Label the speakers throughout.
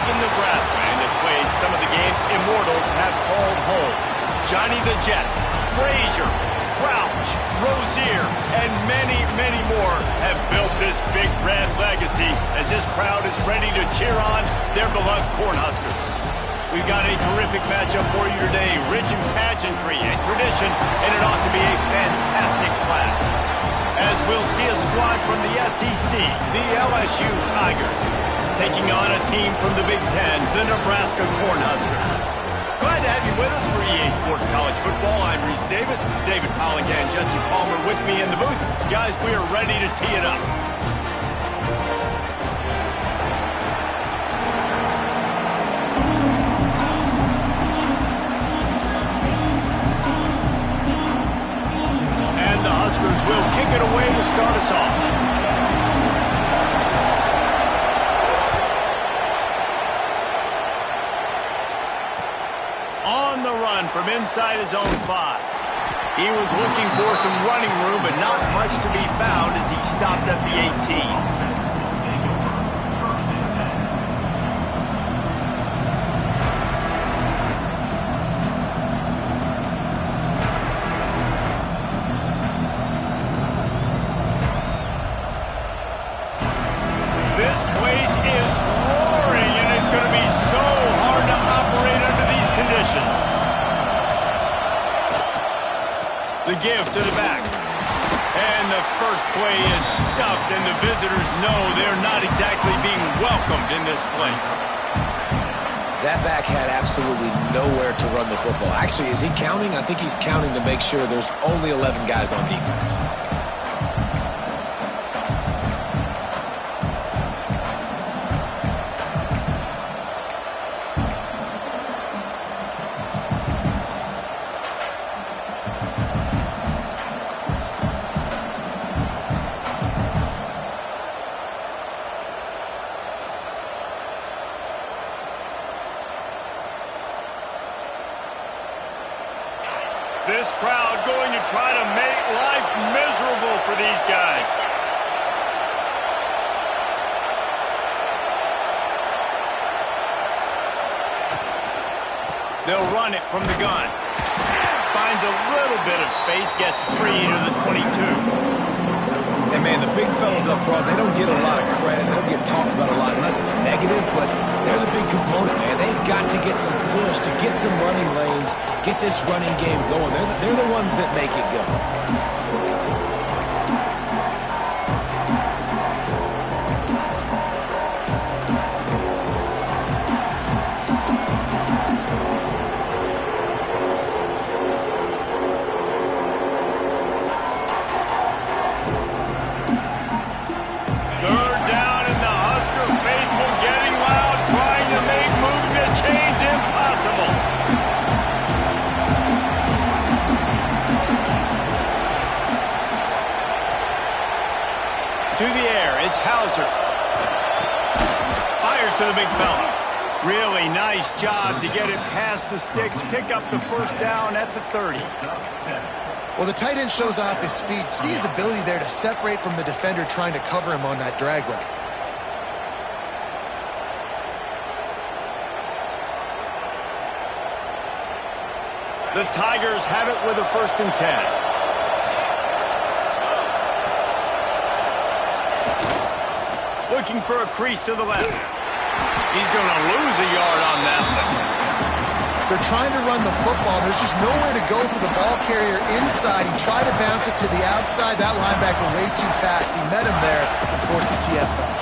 Speaker 1: in Nebraska, and it plays some of the games immortals have called home. Johnny the Jet, Frazier, Crouch, Rozier, and many, many more have built this Big Red legacy as this crowd is ready to cheer on their beloved Cornhuskers. We've got a terrific matchup for you today, rich in pageantry and tradition, and it ought to be a fantastic clash. As we'll see a squad from the SEC, the LSU Tigers, taking on a team from the Big Ten, the Nebraska Cornhuskers. Glad to have you with us for EA Sports College Football. I'm Reese Davis, David Pollock and Jesse Palmer with me in the booth. Guys, we are ready to tee it up. And the Huskers will kick it away to start us off. On the run from inside his own 5. He was looking for some running room, but not much to be found as he stopped at the 18. This place is roaring, and it's going to be so hard to operate under these conditions. The give to the back. And the first play is stuffed, and the visitors know they're not exactly being welcomed in this place.
Speaker 2: That back had absolutely nowhere to run the football. Actually, is he counting? I think he's counting to make sure there's only 11 guys on defense.
Speaker 1: This crowd going to try to make life miserable for these guys. They'll run it from the gun. Finds a little bit of space, gets 3 to the 22.
Speaker 2: And, man, the big fellas up front, they don't get a lot of credit. They don't get talked about a lot unless it's negative, but they're the big component, man. They've got to get some push, to get some running lanes, get this running game going. They're the ones that make it go. To the air, it's Hauser. Fires to the big fella. Really nice job to get it past the sticks, pick up the first down at the 30.
Speaker 3: Well, the tight end shows off his speed. See his ability there to separate from the defender trying to cover him on that drag route.
Speaker 1: The Tigers have it with a 1st and 10. Looking for a crease to the left. He's going to lose a yard on that one.
Speaker 3: They're trying to run the football. There's just nowhere to go for the ball carrier inside. He tried to bounce it to the outside. That linebacker way too fast. He met him there and forced the TFL.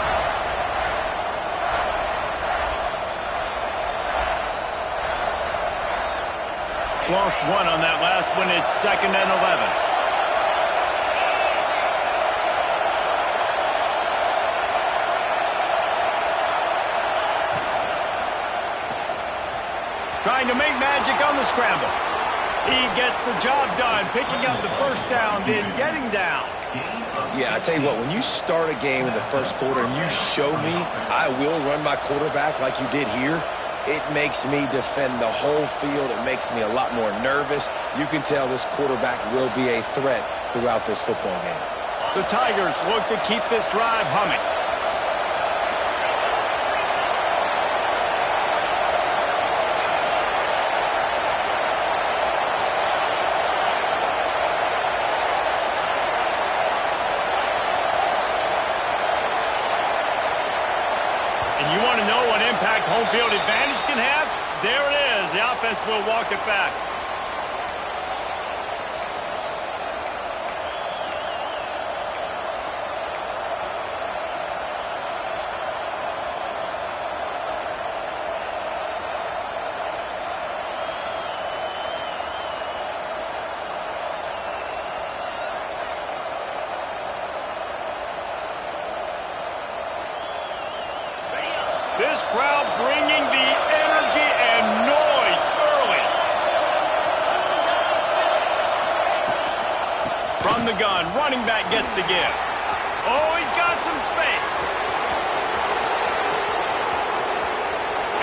Speaker 1: Lost 1 on that last one. It's 2nd and 11. Trying to make magic on the scramble. He gets the job done, picking up the first down, then getting down.
Speaker 2: Yeah, I tell you what, when you start a game in the first quarter and you show me I will run my quarterback like you did here, it makes me defend the whole field. It makes me a lot more nervous. You can tell this quarterback will be a threat throughout this football game.
Speaker 1: The Tigers look to keep this drive humming. And you want to know what impact home field advantage can have? There it is. The offense will walk it back. This crowd bringing the energy and noise early. From the gun, running back gets to give. Oh, he's got some space.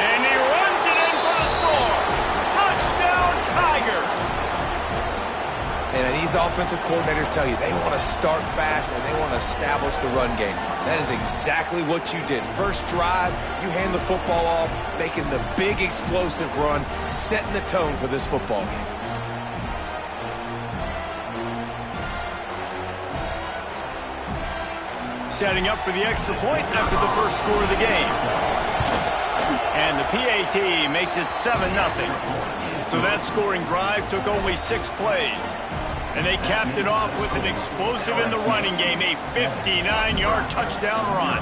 Speaker 1: And he runs it in for the score. Touchdown, Tigers.
Speaker 2: And these offensive coordinators tell you they want to start fast and they want to establish the run game. That is exactly what you did. First drive, you hand the football off, making the big explosive run, setting the tone for this football game.
Speaker 1: Setting up for the extra point after the first score of the game. And the PAT makes it 7-0. So that scoring drive took only 6 plays. And they capped it off with an explosive in the running game, a 59-yard touchdown run.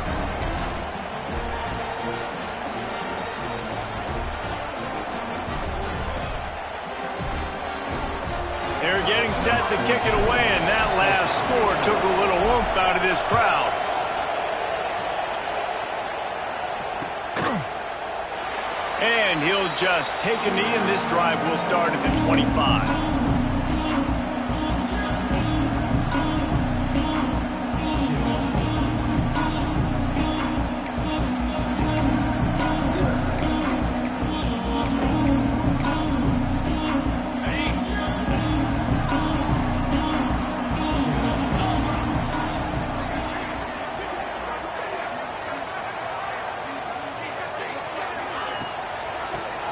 Speaker 1: They're getting set to kick it away, and that last score took a little oomph out of this crowd. And he'll just take a knee, and this drive will start at the 25.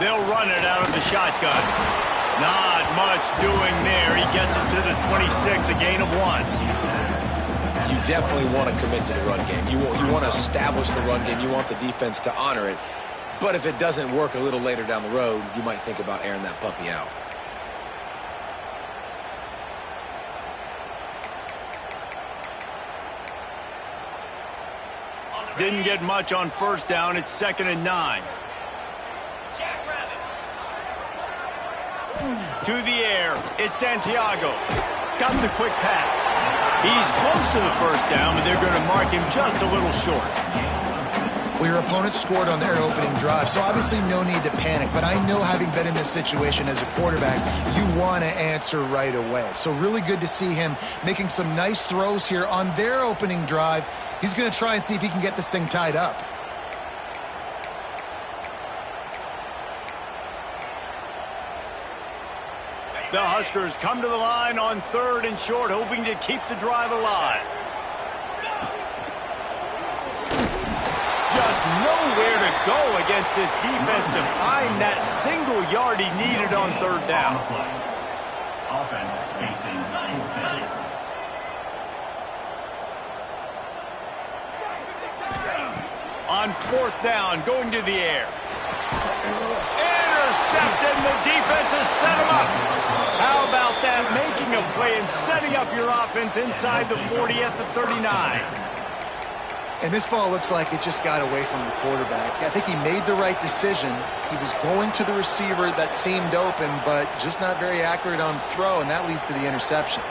Speaker 1: They'll run it out of the shotgun. Not much doing there. He gets it to the 26, a gain of 1.
Speaker 2: You definitely want to commit to the run game. You want to establish the run game. You want the defense to honor it. But if it doesn't work a little later down the road, you might think about airing that puppy out.
Speaker 1: Didn't get much on first down. It's 2nd and 9. To the air, it's Santiago. Got the quick pass. He's close to the first down, but they're going to mark him just a little short.
Speaker 3: Well, your opponent scored on their opening drive, so obviously no need to panic. But I know, having been in this situation as a quarterback, you want to answer right away. So really good to see him making some nice throws here on their opening drive. He's going to try and see if he can get this thing tied up.
Speaker 1: The Huskers come to the line on 3rd and short, hoping to keep the drive alive. Just nowhere to go against this defense to find that single yard he needed on 3rd down.
Speaker 4: Offense facing 9th.
Speaker 1: On 4th down, going to the air. Intercepted, and the defense has set him up. How about that? Making a play and setting up your offense inside the 40 at the 39.
Speaker 3: And this ball looks like it just got away from the quarterback. I think he made the right decision. He was going to the receiver that seemed open, but just not very accurate on throw, and that leads to the interception.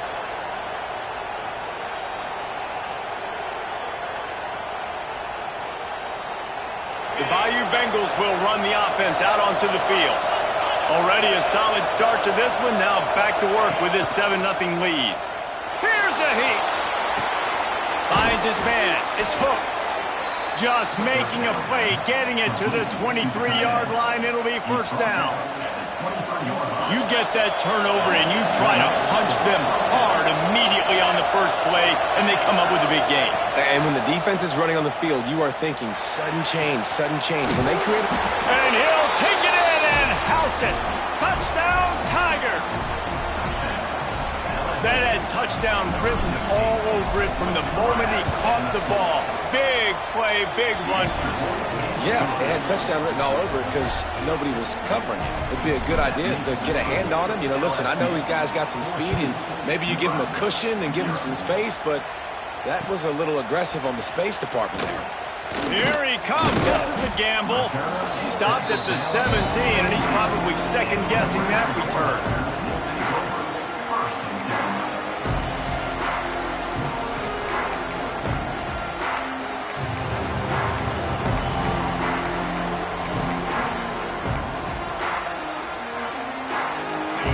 Speaker 1: The Bayou Bengals will run the offense out onto the field. Already a solid start to this one. Now back to work with this 7-0 lead. Here's a heat. Finds his man. It's Hooks. Just making a play, getting it to the 23-yard line. It'll be 1st down. You get that turnover and you try to punch them hard immediately on the first play, and they come up with a big gain.
Speaker 2: And when the defense is running on the field, you are thinking sudden change, sudden change. When they create...
Speaker 1: And he'll take it in and house it. Touchdown, Tigers. That had touchdown written all over it from the moment he caught the ball. Big play, big run for the score.
Speaker 2: Yeah, it had touchdown written all over it because nobody was covering it. It'd be a good idea to get a hand on him. You know, listen, I know you guys got some speed, and maybe you give him a cushion and give him some space, but that was a little aggressive on the space department there.
Speaker 1: Here he comes. This is a gamble. Stopped at the 17, and he's probably second-guessing that return.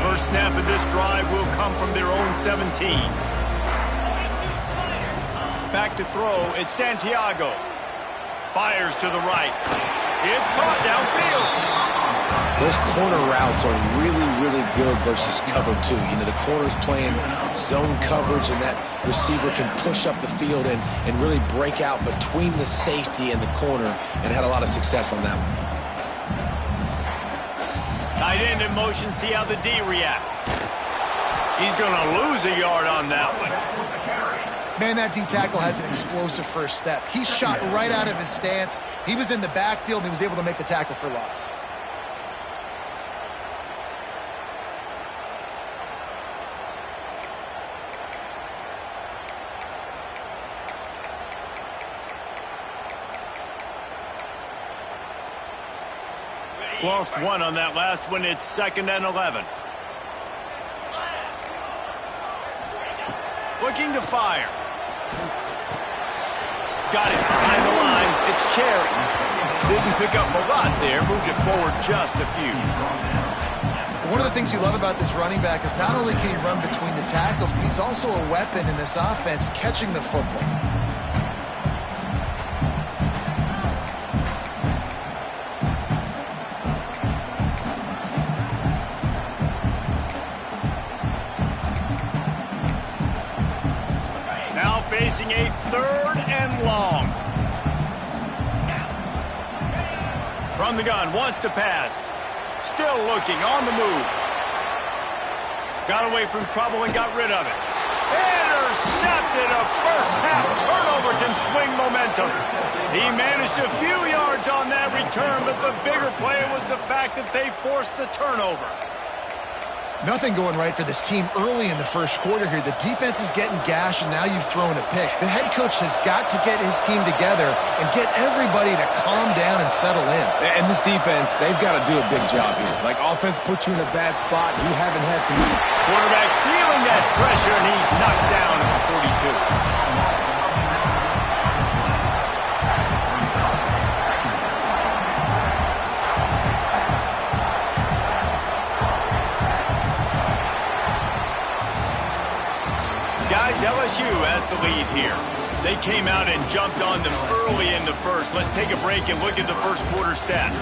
Speaker 1: First snap of this drive will come from their own 17. Back to throw, it's Santiago. Fires to the right. It's caught downfield.
Speaker 2: Those corner routes are really, really good versus cover two. You know, the corner's playing zone coverage, and that receiver can push up the field and really break out between the safety and the corner, and had a lot of success on that one.
Speaker 1: Tight end in motion, see how the D reacts. He's going to lose a yard on that one.
Speaker 3: Man, that D tackle has an explosive first step. He shot right out of his stance. He was in the backfield, and he was able to make the tackle for loss.
Speaker 1: Lost one on that last one. It's 2nd and 11. Looking to fire. Got it behind the line. It's Cherry. Didn't pick up a lot there. Moved it forward just a few.
Speaker 3: One of the things you love about this running back is not only can he run between the tackles, but he's also a weapon in this offense catching the football.
Speaker 1: Facing a 3rd and long. From the gun, wants to pass. Still looking, on the move. Got away from trouble and got rid of it. Intercepted. A first half turnover can swing momentum. He managed a few yards on that return, but the bigger play was the fact that they forced the turnover.
Speaker 3: Nothing going right for this team early in the first quarter here. The defense is getting gashed, and now you've thrown a pick. The head coach has got to get his team together and get everybody to calm down and settle in.
Speaker 2: And this defense, they've got to do a big job here. Like, offense puts you in a bad spot. You haven't had some...
Speaker 1: Quarterback feeling that pressure, and he's knocked down at the 42. LSU has the lead here. They came out and jumped on them early in the first. Let's take a break and look at the first quarter stats.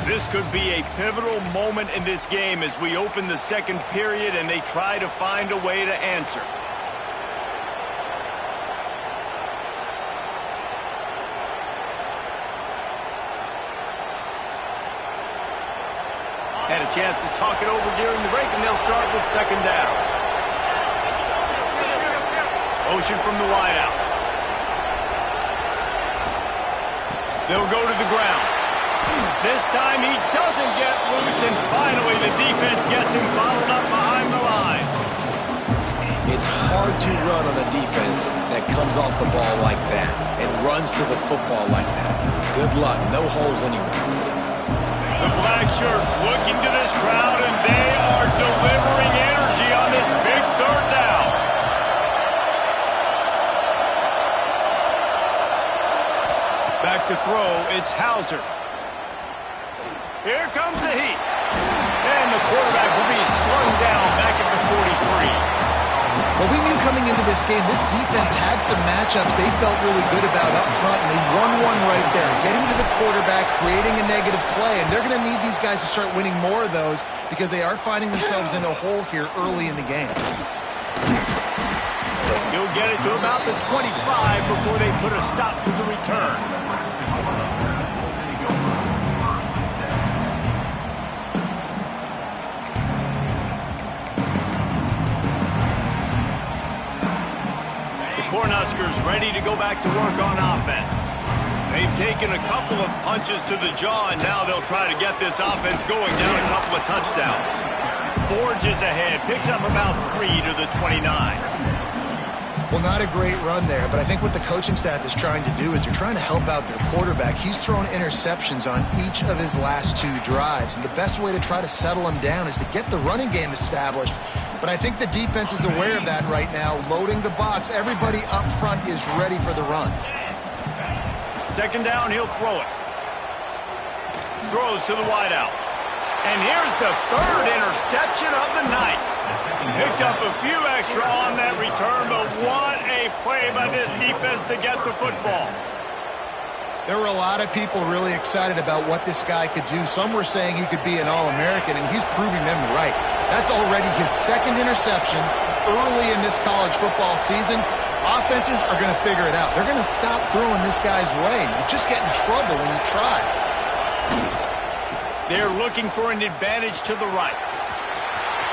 Speaker 1: This could be a pivotal moment in this game as we open the second period and they try to find a way to answer. Had a chance to talk it over during the break, and they'll start with 2nd down. Motion from the wideout. They'll go to the ground. This time he doesn't get loose, and finally the defense gets him bottled up behind the line.
Speaker 2: It's hard to run on a defense that comes off the ball like that and runs to the football like that. Good luck. No holes anywhere.
Speaker 1: The black shirts looking to this crowd, and they are delivering energy on this big 3rd down. Back to throw, it's Hauser. Here comes the heat. And the quarterback will be slung down back at the 43.
Speaker 3: Well, we knew coming into this game, this defense had some matchups they felt really good about up front, and they won one right there. Getting to the quarterback, creating a negative play, and they're going to need these guys to start winning more of those because they are finding themselves in a hole here early in the game.
Speaker 1: He'll get it to about the 25 before they put a stop to the return. The Cornhuskers ready to go back to work on offense. taken a couple of punches to the jaw, and now they'll try to get this offense going down a couple of touchdowns. Forges ahead, picks up about 3 to the 29.
Speaker 3: Well, not a great run there, but I think what the coaching staff is trying to do is they're trying to help out their quarterback. He's thrown interceptions on each of his last 2 drives, and the best way to try to settle him down is to get the running game established. But I think the defense is aware of that right now, loading the box. Everybody up front is ready for the run.
Speaker 1: Second down, he'll throw it. Throws to the wideout. And here's the 3rd interception of the night. Picked up a few extra on that return, but what a play by this defense to get the football.
Speaker 3: There were a lot of people really excited about what this guy could do. Some were saying he could be an All-American, and he's proving them right. That's already his 2nd interception early in this college football season. Offenses are going to figure it out. They're going to stop throwing this guy's way. You just get in trouble when you try.
Speaker 1: They're looking for an advantage to the right.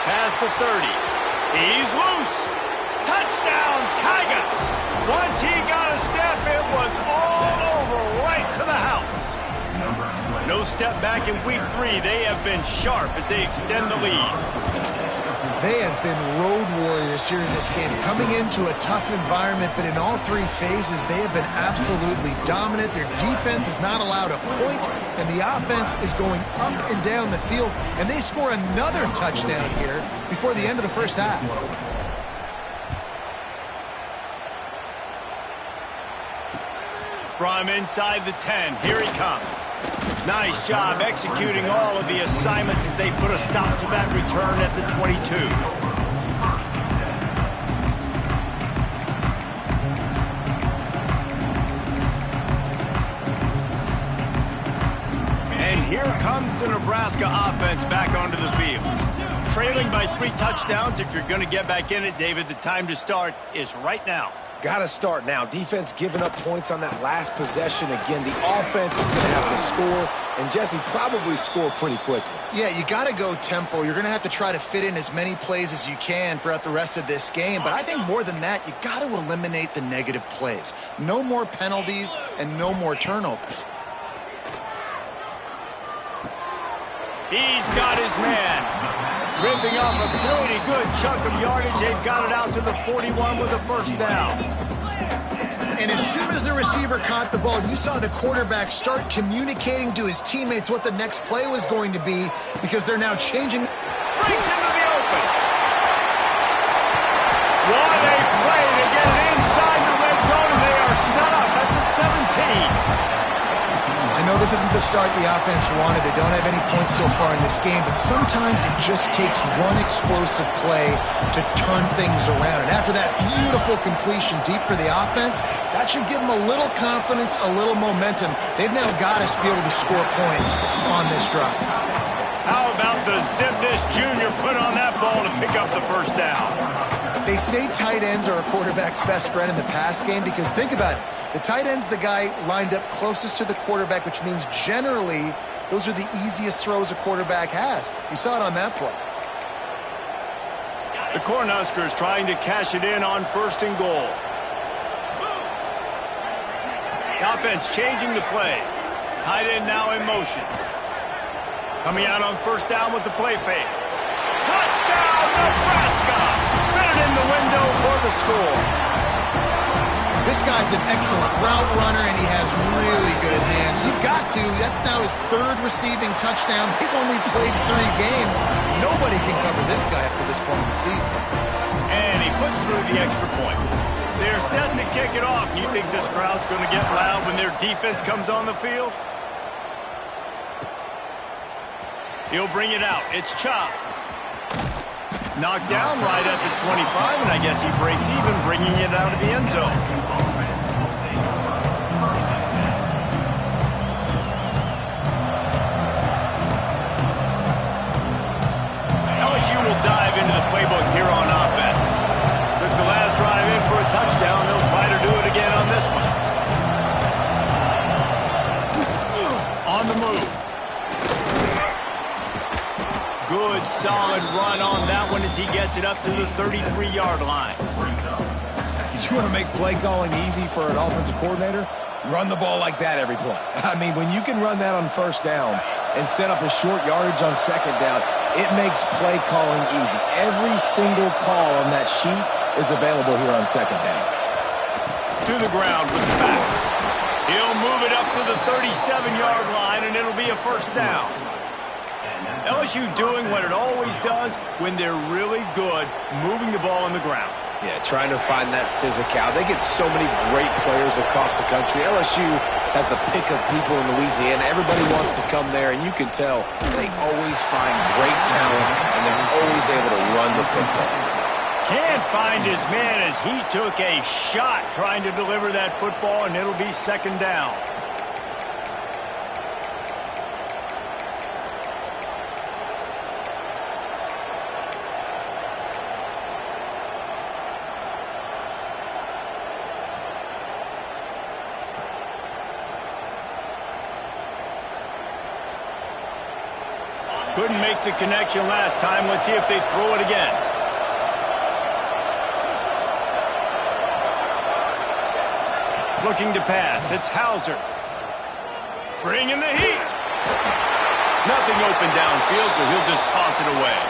Speaker 1: Past the 30. He's loose. Touchdown, Tigers. Once he got a step, it was all over right to the house. No step back in week 3. They have been sharp as they extend the lead.
Speaker 3: They have been road warriors here in this game, coming into a tough environment, but in all 3 phases, they have been absolutely dominant. Their defense is not allowed a point, and the offense is going up and down the field, and they score another touchdown here before the end of the first half.
Speaker 1: From inside the 10, here he comes. Nice job executing all of the assignments as they put a stop to that return at the 22. And here comes the Nebraska offense back onto the field. Trailing by 3 touchdowns. If you're going to get back in it, David, the time to start is right now.
Speaker 2: Got to start now. Defense giving up points on that last possession. Again, the offense is going to have to score, and Jesse probably score pretty quickly.
Speaker 3: Yeah, you got to go tempo. You're going to have to try to fit in as many plays as you can throughout the rest of this game. But I think more than that, you got to eliminate the negative plays. No more penalties and no more turnovers.
Speaker 1: He's got his man. Ripping off a pretty good chunk of yardage. They've got it out to the 41 with a first down.
Speaker 3: And as soon as the receiver caught the ball, you saw the quarterback start communicating to his teammates what the next play was going to be, because they're now changing.
Speaker 1: Breaks into the open. What a play to get it inside the red zone, and they are set up at the 17.
Speaker 3: I know this isn't the start the offense wanted. They don't have any points so far in this game, but sometimes it just takes one explosive play to turn things around. And after that beautiful completion deep for the offense, that should give them a little confidence, a little momentum. They've now got us to be able to score points on this drive.
Speaker 1: How about the zip this junior put on that ball to pick up the first down?
Speaker 3: They say tight ends are a quarterback's best friend in the pass game, because think about it. The tight end's the guy lined up closest to the quarterback, which means generally those are the easiest throws a quarterback has. You saw it on that play.
Speaker 1: The Cornhuskers trying to cash it in on 1st and goal. The offense changing the play. Tight end now in motion. Coming out on 1st down with the play fake. Touchdown, Nebraska! Fitted in the window for the score.
Speaker 3: This guy's an excellent route runner, and he has really good hands. You've got to. That's now his 3rd receiving touchdown. They've only played 3 games. Nobody can cover this guy up to this point of the season.
Speaker 1: And he puts through the extra point. They're set to kick it off. You think this crowd's going to get loud when their defense comes on the field? He'll bring it out. It's Chop. Knocked down right at the 25, and I guess he breaks even, bringing it out of the end zone. LSU will dive into the playbook here on offense. Took the last drive in for a touchdown. They'll try to do it again on this one. On the move. Good, solid run on that one as he gets it up to the 33-yard line.
Speaker 5: You want to make play calling easy for an offensive coordinator?
Speaker 2: Run the ball like that every play. I mean, when you can run that on first down and set up a short yardage on second down, it makes play calling easy. Every single call on that sheet is available here on second down.
Speaker 1: To the ground with the back. He'll move it up to the 37-yard line, and it'll be a first down. LSU doing what it always does when they're really good, moving the ball on the ground.
Speaker 2: Yeah, trying to find that physical. They get so many great players across the country. LSU has the pick of people in Louisiana. Everybody wants to come there, and you can tell they always find great talent, and they're always able to run the football.
Speaker 1: Can't find his man as he took a shot trying to deliver that football, and it'll be second down. Couldn't make the connection last time. Let's see if they throw it again. Looking to pass. It's Hauser. Bringing the heat. Nothing open downfield, so he'll just toss it away.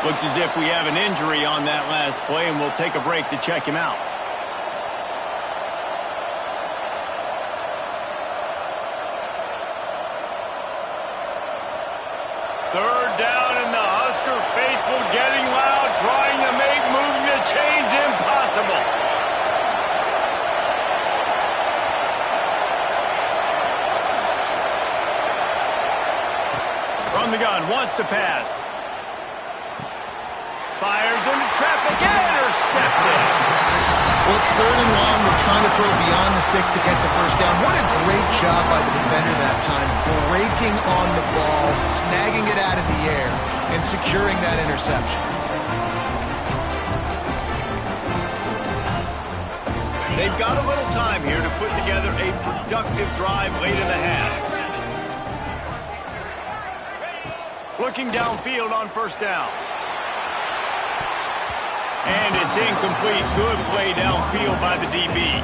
Speaker 1: Looks as if we have an injury on that last play, and we'll take a break to check him out. Third down, and the Husker faithful getting loud, trying to make moving the chains impossible. From the gun, wants to pass. Fires into traffic, intercepted.
Speaker 3: Well, it's third and long. They're trying to throw beyond the sticks to get the first down. What a great job by the defender that time, breaking on the ball, snagging it out of the air, and securing that interception.
Speaker 1: They've got a little time here to put together a productive drive late in the half. Looking downfield on first down. And it's incomplete. Good play downfield by the DB.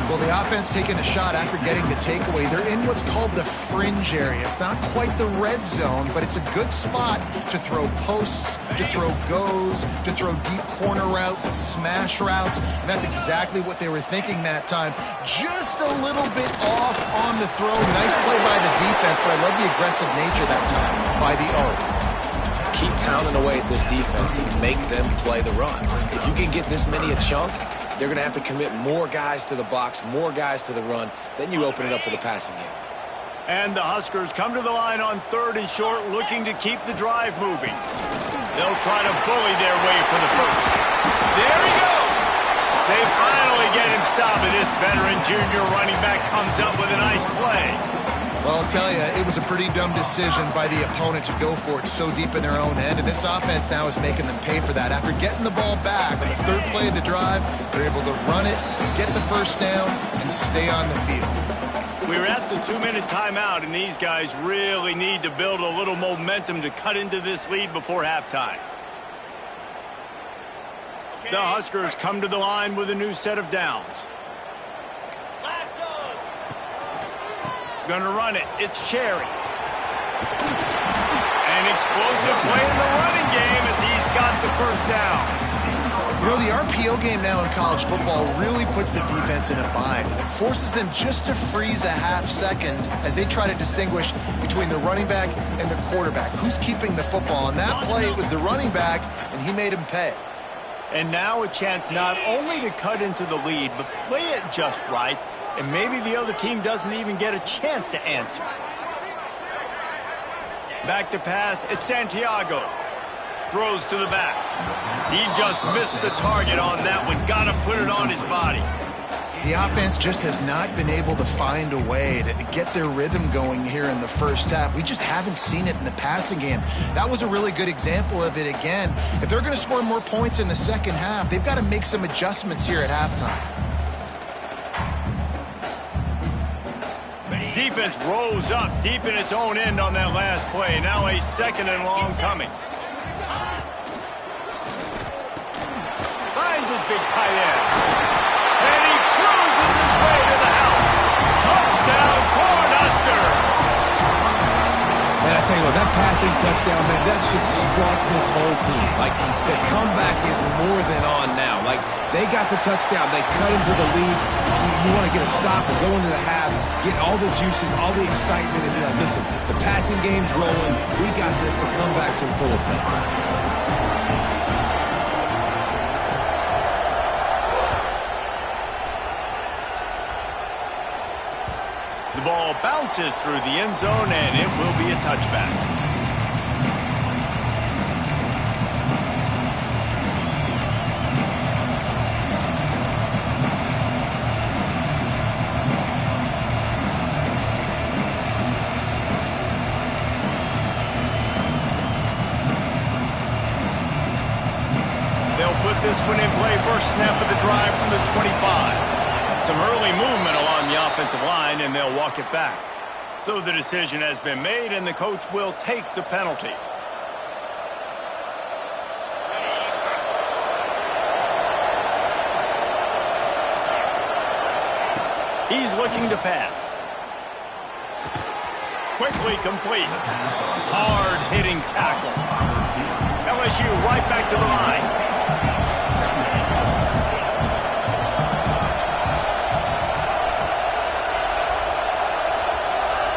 Speaker 3: Well, the offense taking a shot after getting the takeaway. They're in what's called the fringe area. It's not quite the red zone, but it's a good spot to throw posts, to throw goes, to throw deep corner routes, smash routes. And that's exactly what they were thinking that time. Just a little bit off on the throw. Nice play by the defense, but I love the aggressive nature that time by the O.
Speaker 2: Keep pounding away at this defense and make them play the run. If you can get this many a chunk, they're going to have to commit more guys to the box, more guys to the run. Then you open it up for the passing game.
Speaker 1: And the Huskers come to the line on third and short, looking to keep the drive moving. They'll try to bully their way for the first. There he goes! They finally get him stopped, and this veteran junior running back comes up with a nice play.
Speaker 3: Well, I'll tell you, it was a pretty dumb decision by the opponent to go for it so deep in their own end, and this offense now is making them pay for that. After getting the ball back on the third play of the drive, they're able to run it, get the first down, and stay on the field.
Speaker 1: We're at the 2-minute timeout, and these guys really need to build a little momentum to cut into this lead before halftime. The Huskers come to the line with a new set of downs. Gonna run it. It's Cherry. An explosive play in the running game as he's got the first down.
Speaker 3: You know, the RPO game now in college football really puts the defense in a bind. It forces them just to freeze a half second as they try to distinguish between the running back and the quarterback. Who's keeping the football? On that play, it was the running back, and he made him pay.
Speaker 1: And now a chance not only to cut into the lead, but play it just right. And maybe the other team doesn't even get a chance to answer. Back to pass, it's Santiago. Throws to the back. He just missed the target on that one. Got to put it on his body.
Speaker 3: The offense just has not been able to find a way to get their rhythm going here in the first half. We just haven't seen it in the passing game. That was a really good example of it again. If they're going to score more points in the second half, they've got to make some adjustments here at halftime.
Speaker 1: Defense rose up deep in its own end on that last play. Now a second and long coming. Finds his big tight end. And he cruises his way to the house.
Speaker 2: tell you what, that passing touchdown, man, that should spark this whole team. Like, the comeback is more than on now. Like, they got the touchdown. They cut into the lead. You want to get a stop and go into the half, get all the juices, all the excitement, and be like, listen, the passing game's rolling. We got this. The comeback's in full effect.
Speaker 1: The ball bounces through the end zone, and it will be a touchback. They'll put this one in play first snap of the drive from the 25. Some early movement along the offensive line, and they'll walk it back. So the decision has been made, and the coach will take the penalty. He's looking to pass. Quickly complete. Hard-hitting tackle. LSU right back to the line.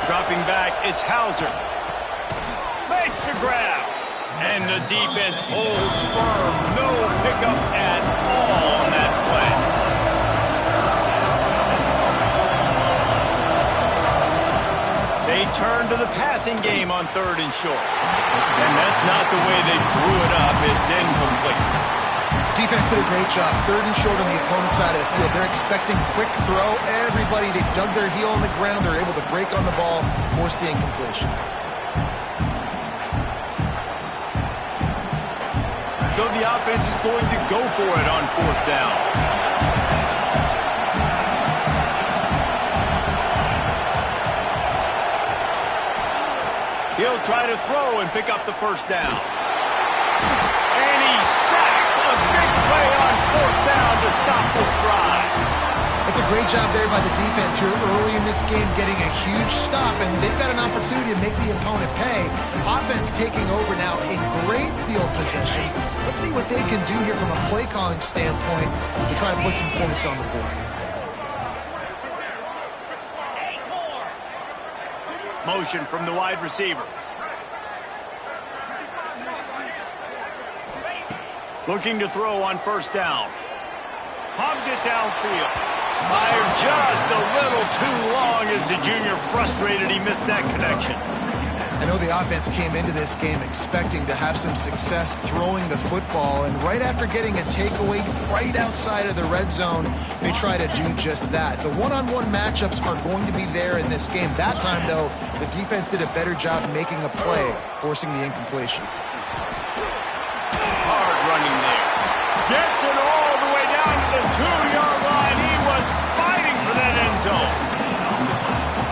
Speaker 1: Dropping back, it's Hauser. Makes the grab. And the defense holds firm. No pickup at all on that play. They turn to the passing game on 3rd and short. And that's not the way they drew it up. It's incomplete.
Speaker 3: Defense did a great job. 3rd and short on the opponent's side of the field. They're expecting quick throw. Everybody, they dug their heel on the ground. They're able to break on the ball, force the incompletion.
Speaker 1: So the offense is going to go for it on 4th down. He'll try to throw and pick up the 1st down. And he's sacked. A big play on 4th down to stop this drive.
Speaker 3: It's a great job there by the defense here early in this game, getting a huge stop, and they've got an opportunity to make the opponent pay. Offense taking over now in great field possession. Let's see what they can do here from a play calling standpoint to try to put some points on the board.
Speaker 1: Motion from the wide receiver. Looking to throw on 1st down. Hobbs it downfield. Fired just a little too long as the junior frustrated. He missed that connection.
Speaker 3: I know the offense came into this game expecting to have some success throwing the football, and right after getting a takeaway right outside of the red zone, they try to do just that. The one-on-one matchups are going to be there in this game. That time, though, the defense did a better job making a play, forcing the incompletion.
Speaker 1: Running there. Gets it all the way down to the 2-yard line. He was fighting for that end zone.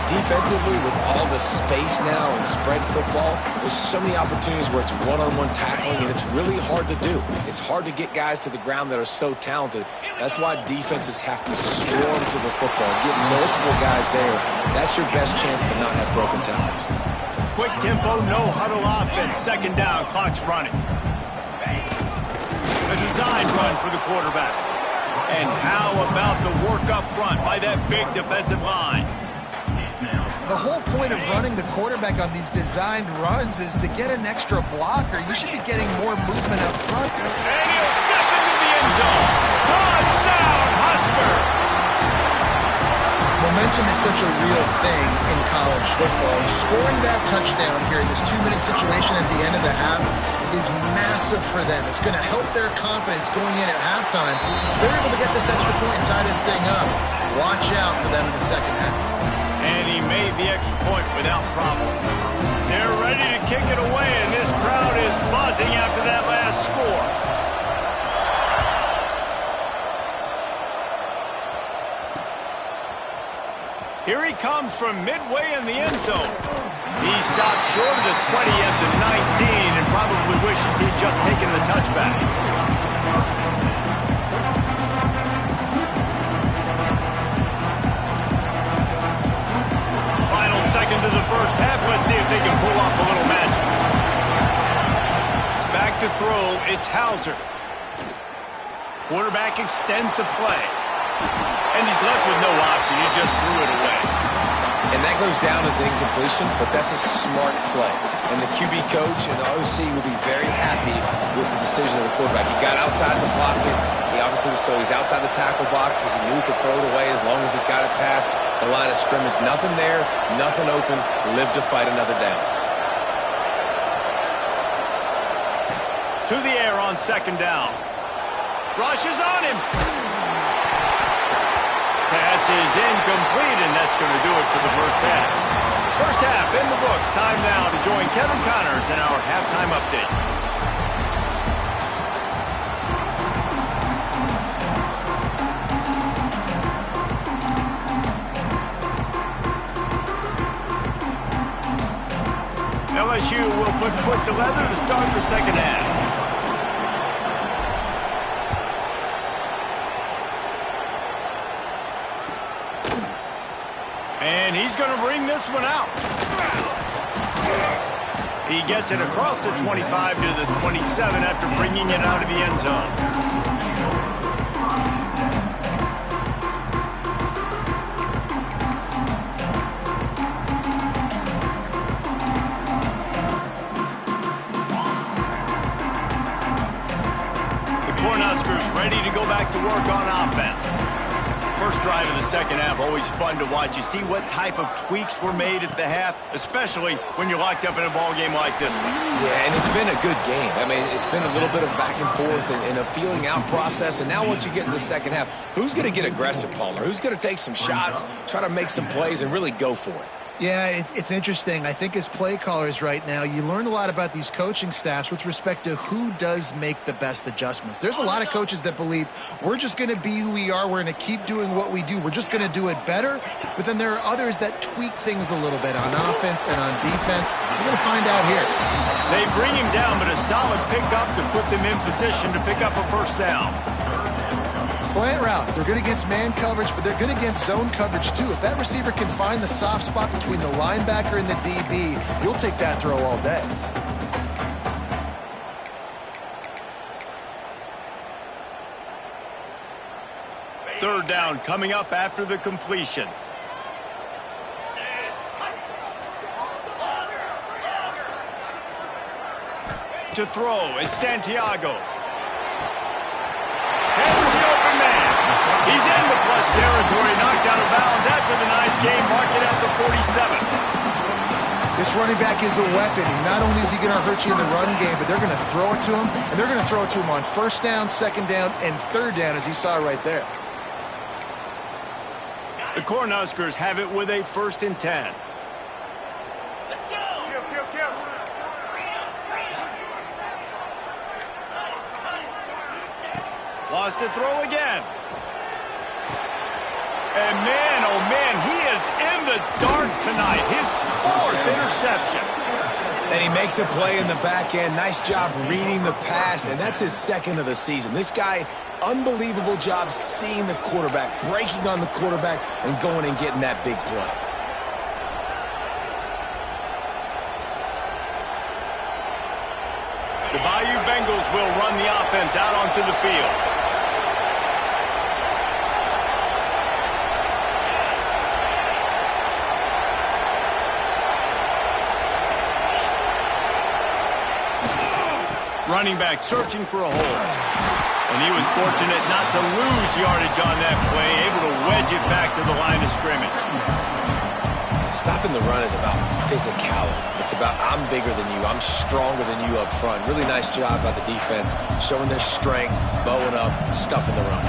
Speaker 2: Defensively, with all the space now and spread football, there's so many opportunities where it's one-on-one tackling, and it's really hard to do. It's hard to get guys to the ground that are so talented. That's why defenses have to swarm to the football, get multiple guys there. That's your best chance to not have broken tackles.
Speaker 1: Quick tempo, no huddle offense. 2nd down, clock's running. A design run for the quarterback. And how about the work up front by that big defensive line?
Speaker 3: The whole point of running the quarterback on these designed runs is to get an extra blocker. You should be getting more movement up front.
Speaker 1: And he'll step into the end zone. Touchdown, Husker!
Speaker 3: Momentum is such a real thing in college football. Scoring that touchdown here in this 2-minute situation at the end of the half is massive for them. It's going to help their confidence going in at halftime. If they're able to get this extra point and tie this thing up, watch out for them in the 2nd half.
Speaker 1: And he made the extra point without problem. They're ready to kick it away, and this crowd is buzzing after that last score. Here he comes from midway in the end zone. He stopped short of the 20 at the 19 and probably wishes he'd just taken the touchback. Final seconds of the 1st half. Let's see if they can pull off a little magic. to throw. It's Hauser. Quarterback extends the play. And he's left with no option. He just threw it away.
Speaker 2: And that goes down as an incompletion, but that's a smart play. And the QB coach and the OC will be very happy with the decision of the quarterback. He got outside the pocket. He obviously was he's outside the tackle boxes. He knew he could throw it away as long as it got it past the line of scrimmage. Nothing there, nothing open. Live to fight another down.
Speaker 1: To the air on second down. Rushes on him. Pass is incomplete, and that's going to do it for the first half. First half in the books. Time now to join Kevin Connors in our halftime update. LSU will put foot to leather to start the second half. And he's going to bring this one out. He gets it across the 25 to the 27 after bringing it out of the end zone. The Cornhuskers ready to go back to work on offense. First drive of the second half, always fun to watch. You see what type of tweaks were made at the half, especially when you're locked up in a ball game like this one.
Speaker 2: Yeah, and it's been a good game. I mean, it's been a little bit of back and forth and a feeling out process. And now once you get in the second half, who's going to get aggressive, Palmer? Who's going to take some shots, try to make some plays, and really go for it?
Speaker 3: Yeah, it's interesting. I think as play callers right now, you learn a lot about these coaching staffs with respect to who does make the best adjustments. There's a lot of coaches that believe we're just going to be who we are. We're going to keep doing what we do. We're just going to do it better. But then there are others that tweak things a little bit on offense and on defense. We're going to find out here.
Speaker 1: They bring him down, but a solid pickup to put them in position to pick up a first down.
Speaker 3: Slant routes, they're good against man coverage, but they're good against zone coverage too. If that receiver can find the soft spot between the linebacker and the DB, you'll take that throw all day.
Speaker 1: Third down coming up after the completion. To throw, it's Santiago. Here's the open man. He's in the plus territory, knocked out of bounds after the nice game, marked it at the 47.
Speaker 3: This running back is a weapon. Not only is he going to hurt you in the run game, but they're going to throw it to him, and they're going to throw it to him on first down, second down, and third down, as you saw right there.
Speaker 1: The Cornhuskers have it with a 1st and 10. Lost to throw again. And man, oh man, he is in the dark tonight. His 4th interception.
Speaker 2: And he makes a play in the back end. Nice job reading the pass, and that's his 2nd of the season. This guy, unbelievable job seeing the quarterback, breaking on the quarterback, and going and getting that big play.
Speaker 1: The Bayou Bengals will run the offense out onto the field. Running back searching for a hole. And he was fortunate not to lose yardage on that play, able to wedge it back to the line of scrimmage.
Speaker 2: Stopping the run is about physicality. It's about I'm bigger than you, I'm stronger than you up front. Really nice job by the defense, showing their strength, bowing up, stuffing the run.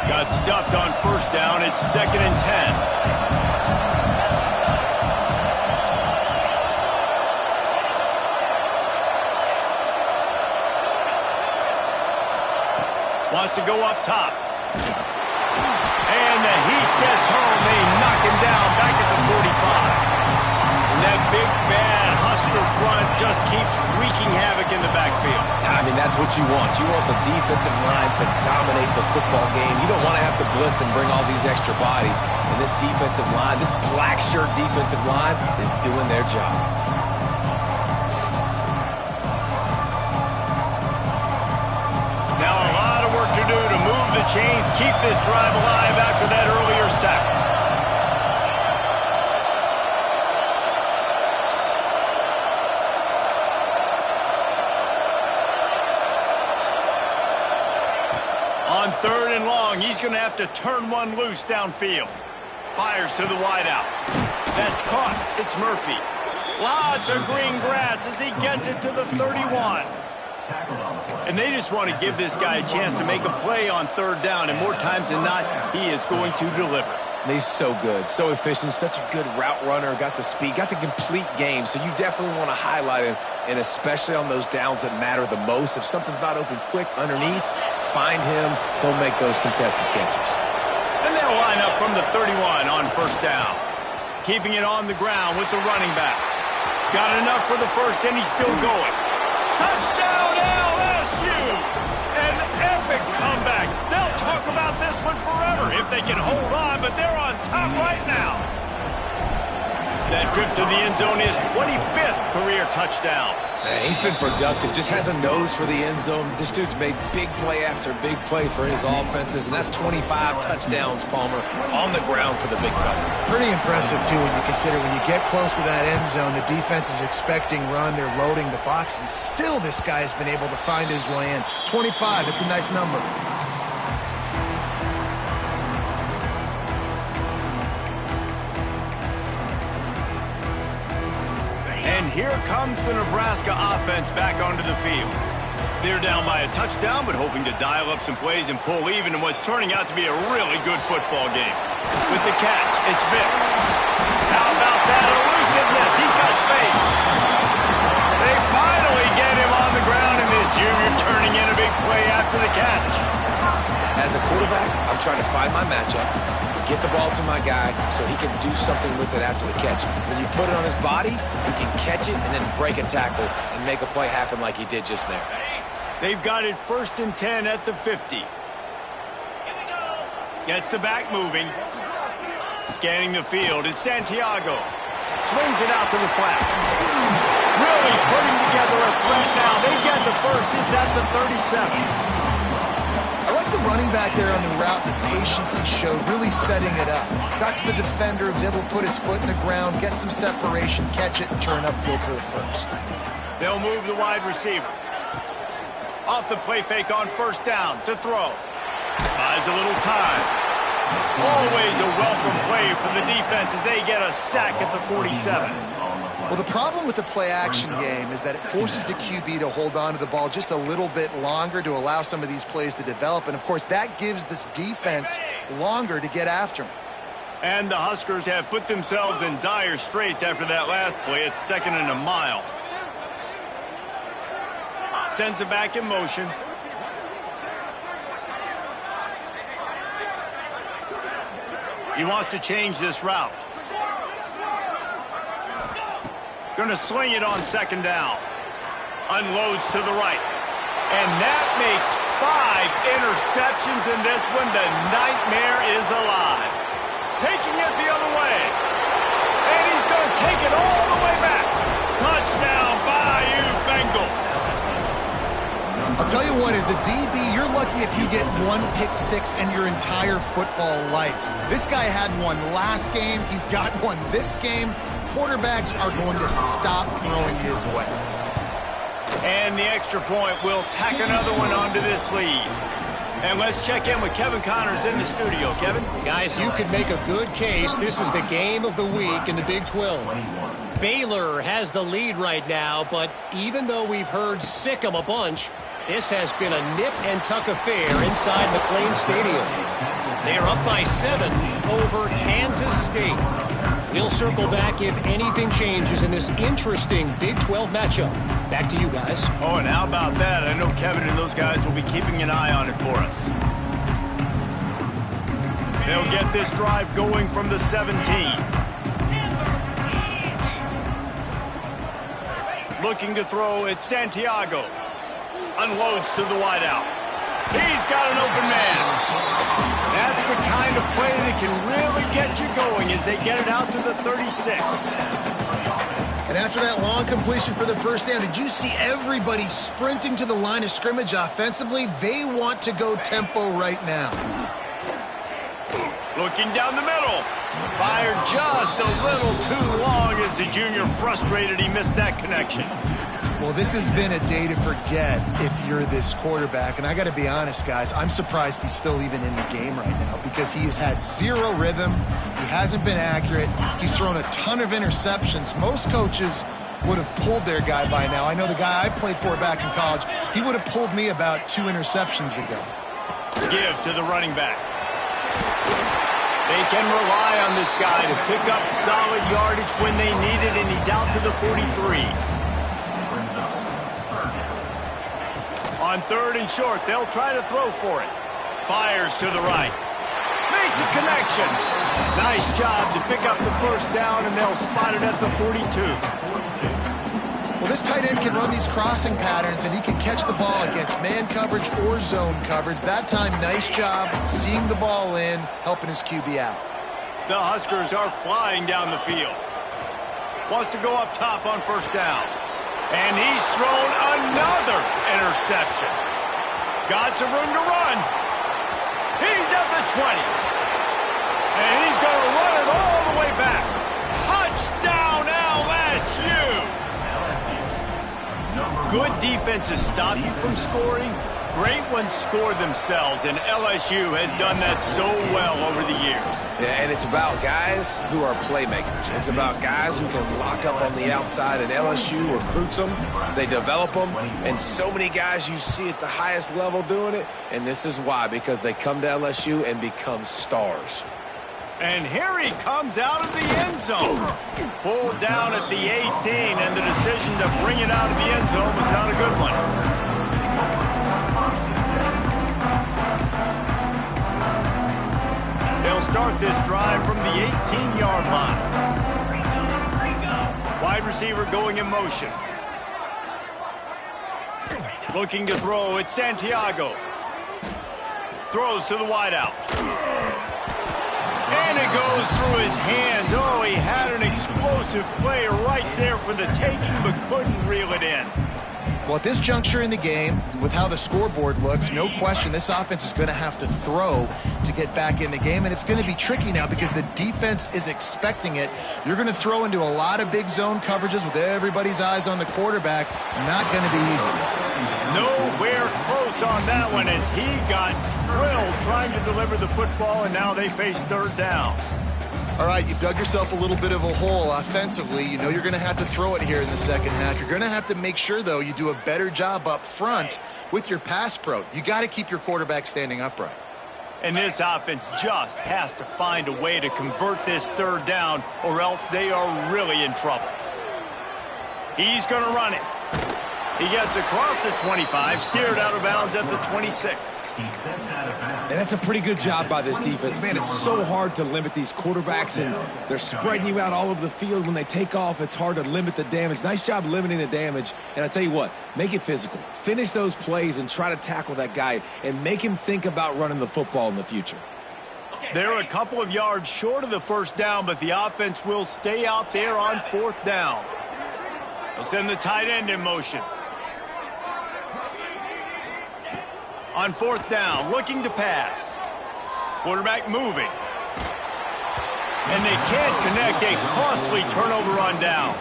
Speaker 1: Got stuffed on first down. It's 2nd and 10. Wants to go up top. And the heat gets home. They knock him down back at the 45. And that big, bad Husker front just keeps wreaking havoc in the backfield.
Speaker 2: I mean, that's That's what you want. You want the defensive line to dominate the football game. You don't want to have to blitz and bring all these extra bodies. And this defensive line, this black shirt defensive line is doing their job.
Speaker 1: Now a lot of work to do to move the chains, keep this drive alive after that earlier sack. On 3rd and long, he's going to have to turn one loose downfield. Fires to the wideout. That's caught. It's Murphy. Lots of green grass as he gets it to the 31. And they just want to give this guy a chance to make a play on 3rd down, and more times than not, he is going to deliver.
Speaker 2: And he's so good, so efficient, such a good route runner, got the speed, got the complete game, so you definitely want to highlight him, and especially on those downs that matter the most. If something's not open quick underneath, find him, he'll make those contested catches.
Speaker 1: And they'll line up from the 31 on 1st down. Keeping it on the ground with the running back. Got enough for the first, and he's still going. Touchdown, LSU! An epic comeback. They'll talk about this one forever if they can hold on, but they're on top right now. That trip to the end zone is 25th career touchdown.
Speaker 2: Man, he's been productive, just has a nose for the end zone. This dude's made big play after big play for his offenses, and that's 25 touchdowns, Palmer, on the ground for the big fella.
Speaker 3: Pretty impressive, too, when you consider when you get close to that end zone, the defense is expecting run, they're loading the box, and still this guy has been able to find his way in. 25, it's a nice number.
Speaker 1: And here comes the Nebraska offense back onto the field. They're down by a touchdown, but hoping to dial up some plays and pull even in what's turning out to be a really good football game. With the catch, it's Vick. How about that elusiveness? He's got space. They finally get him on the ground, and this junior turning in a big play after the catch.
Speaker 2: As a quarterback, I'm trying to find my matchup, get the ball to my guy so he can do something with it after the catch. When you put it on his body, he can catch it and then break a tackle and make a play happen like he did just there.
Speaker 1: They've got it 1st and 10 at the 50. Gets the back moving. Scanning the field, it's Santiago. Swings it out to the flat. Really putting together a threat now. They get the first, it's at the 37.
Speaker 3: I like the running back there on the route, the patience he showed, really setting it up. Got to the defender, was able to put his foot in the ground, get some separation, catch it, and turn upfield for the first.
Speaker 1: They'll move the wide receiver. Off the play fake on 1st down to throw. Buys a little time. Always a welcome play for the defense as they get a sack at the 47.
Speaker 3: Well, the problem with the play-action game is that it forces the QB to hold on to the ball just a little bit longer to allow some of these plays to develop. And, of course, that gives this defense longer to get after him.
Speaker 1: And the Huskers have put themselves in dire straits after that last play. It's 2nd and a mile. Sends it back in motion. He wants to change this route. Going to sling it on 2nd down. Unloads to the right. And that makes 5 interceptions in this one. The nightmare is alive. Taking it the other way. And he's going to take it all the way back. Touchdown, Bayou Bengals.
Speaker 3: I'll tell you what, as a DB, you're lucky if you get 1 pick six in your entire football life. This guy had one last game. He's got one this game. Quarterbacks are going to stop throwing his way.
Speaker 1: And the extra point will tack another one onto this lead. And let's check in with Kevin Connors in the studio. Kevin?
Speaker 5: Guys, you could make a good case. This is the game of the week in the Big 12. Baylor has the lead right now, but even though we've heard sick 'em a bunch, this has been a nip-and-tuck affair inside McLean Stadium. They are up by 7 over Kansas State. We'll circle back if anything changes in this interesting Big 12 matchup. Back to you guys.
Speaker 1: Oh, and how about that? I know Kevin and those guys will be keeping an eye on it for us. They'll get this drive going from the 17. Looking to throw, it's Santiago. Unloads to the wideout. He's got an open man. That's the kind of play that can really get you going as they get it out to the 36.
Speaker 3: And after that long completion for the first down, did you see everybody sprinting to the line of scrimmage offensively? They want to go tempo right now.
Speaker 1: Looking down the middle. Fired just a little too long as the junior frustrated he missed that connection.
Speaker 3: Well, this has been a day to forget if you're this quarterback. And I got to be honest, guys, I'm surprised he's still even in the game right now because he has had zero rhythm. He hasn't been accurate. He's thrown a ton of interceptions. Most coaches would have pulled their guy by now. I know the guy I played for back in college, he would have pulled me about 2 interceptions ago.
Speaker 1: Give to the running back. They can rely on this guy to pick up solid yardage when they need it, and he's out to the 43. On 3rd and short, they'll try to throw for it. Fires to the right. Makes a connection. Nice job to pick up the first down, and they'll spot it at the 42.
Speaker 3: Well, this tight end can run these crossing patterns, and he can catch the ball against man coverage or zone coverage. That time, nice job seeing the ball in, helping his QB out.
Speaker 1: The Huskers are flying down the field. Wants to go up top on first down. And he's thrown another interception. Got some room to run. He's at the 20. And he's going to run it all the way back. Touchdown, LSU! Good defenses stop you from scoring. Great ones score themselves, and LSU has done that so well over the years.
Speaker 2: Yeah, and it's about guys who are playmakers. It's about guys who can lock up on the outside, and LSU recruits them. They develop them, and so many guys you see at the highest level doing it, and this is why, because they come to LSU and become stars.
Speaker 1: And here he comes out of the end zone. Pulled down at the 18, and the decision to bring it out of the end zone was not a good one. They'll start this drive from the 18-yard line. Wide receiver going in motion. Looking to throw, it's Santiago. Throws to the wideout. And it goes through his hands. Oh, he had an explosive play right there for the taking, but couldn't reel it in.
Speaker 3: Well, at this juncture in the game, with how the scoreboard looks, no question this offense is going to have to throw to get back in the game, and it's going to be tricky now because the defense is expecting it. You're going to throw into a lot of big zone coverages with everybody's eyes on the quarterback. Not going to be easy.
Speaker 1: Nowhere close on that one as he got drilled trying to deliver the football, and now they face 3rd down.
Speaker 3: All right, you've dug yourself a little bit of a hole offensively. You know you're going to have to throw it here in the second half. You're going to have to make sure, though, you do a better job up front with your pass pro. You got to keep your quarterback standing upright.
Speaker 1: And this offense just has to find a way to convert this 3rd down, or else they are really in trouble. He's going to run it. He gets across the 25, steered out of bounds at the 26.
Speaker 2: And that's a pretty good job by this defense. Man, it's so hard to limit these quarterbacks, and they're spreading you out all over the field. When they take off, it's hard to limit the damage. Nice job limiting the damage. And I tell you what, make it physical. Finish those plays and try to tackle that guy and make him think about running the football in the future.
Speaker 1: They're a couple of yards short of the first down, but the offense will stay out there on 4th down. They'll send the tight end in motion. On 4th down, looking to pass. Quarterback moving. And they can't connect. A costly turnover on down.